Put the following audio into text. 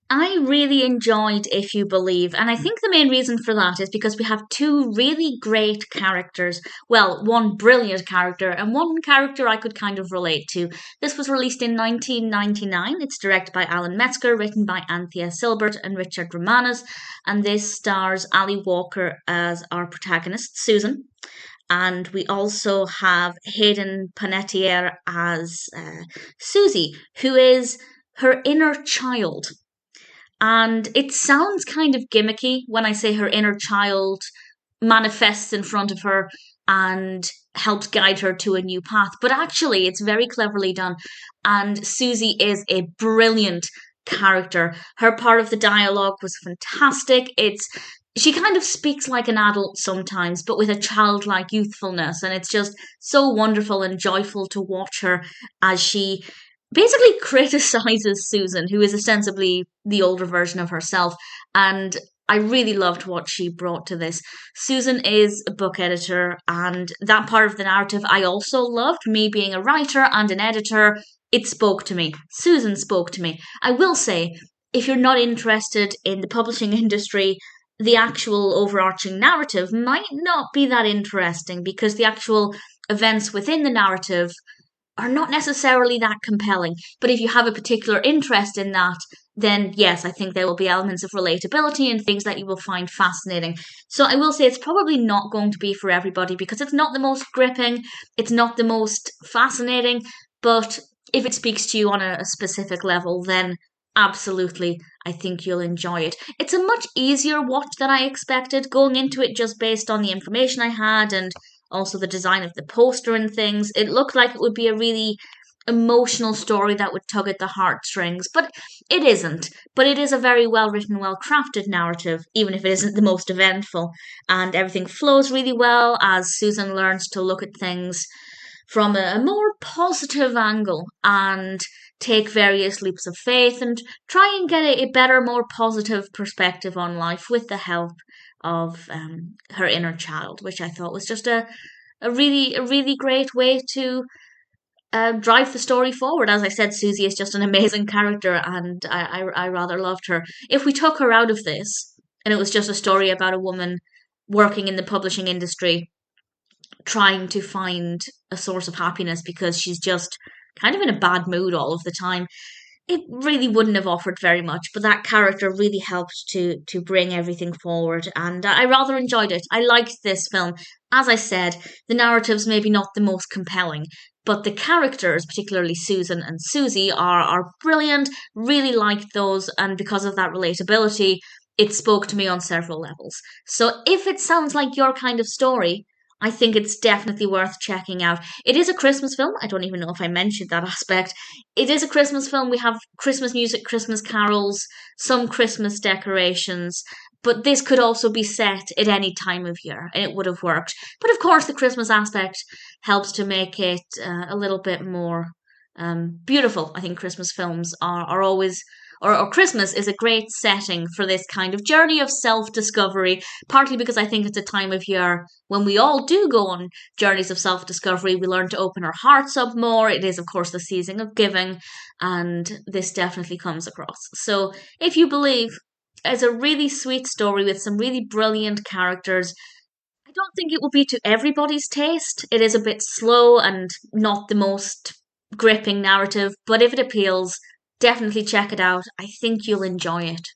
I really enjoyed If You Believe, and I think the main reason for that is because we have two really great characters. Well, one brilliant character and one character I could kind of relate to. This was released in 1999. It's directed by Alan Metzger, written by Anthea Sylbert and Richard Romanus, and this stars Ali Walker as our protagonist, Susan. And we also have Hayden Panettiere as Suzie, who is her inner child. And it sounds kind of gimmicky when I say her inner child manifests in front of her and helps guide her to a new path. But actually, it's very cleverly done. And Suzie is a brilliant character. Her part of the dialogue was fantastic. She kind of speaks like an adult sometimes, but with a childlike youthfulness. And it's just so wonderful and joyful to watch her as she basically criticizes Susan, who is ostensibly the older version of herself. And I really loved what she brought to this. Susan is a book editor, and that part of the narrative I also loved. Me being a writer and an editor, it spoke to me. Susan spoke to me. I will say, if you're not interested in the publishing industry, the actual overarching narrative might not be that interesting because the actual events within the narrative are not necessarily that compelling. But if you have a particular interest in that, then yes, I think there will be elements of relatability and things that you will find fascinating. So I will say it's probably not going to be for everybody because it's not the most gripping, it's not the most fascinating, but if it speaks to you on a specific level, then absolutely, I think you'll enjoy it. It's a much easier watch than I expected, going into it just based on the information I had and also the design of the poster and things. It looked like it would be a really emotional story that would tug at the heartstrings, but it isn't. But it is a very well written, well crafted narrative, even if it isn't the most eventful. And everything flows really well as Susan learns to look at things from a more positive angle and take various leaps of faith and try and get a better, more positive perspective on life with the help of her inner child, which I thought was just a really great way to drive the story forward. As I said, Suzie is just an amazing character, and I rather loved her. If we took her out of this, and it was just a story about a woman working in the publishing industry, trying to find a source of happiness because she's just kind of in a bad mood all of the time, it really wouldn't have offered very much, but that character really helped to bring everything forward, and I rather enjoyed it. I liked this film. As I said, the narrative's maybe not the most compelling, but the characters, particularly Susan and Suzie, are brilliant. Really liked those, and because of that relatability, it spoke to me on several levels. So if it sounds like your kind of story, I think it's definitely worth checking out. It is a Christmas film. I don't even know if I mentioned that aspect. It is a Christmas film. We have Christmas music, Christmas carols, some Christmas decorations, but this could also be set at any time of year and it would have worked. But of course, the Christmas aspect helps to make it a little bit more beautiful. I think Christmas films are always or Christmas is a great setting for this kind of journey of self discovery, partly because I think it's a time of year when we all do go on journeys of self discovery. We learn to open our hearts up more. It is, of course, the season of giving, and this definitely comes across. So, if you believe, it's a really sweet story with some really brilliant characters. I don't think it will be to everybody's taste. It is a bit slow and not the most gripping narrative, but if it appeals, definitely check it out. I think you'll enjoy it.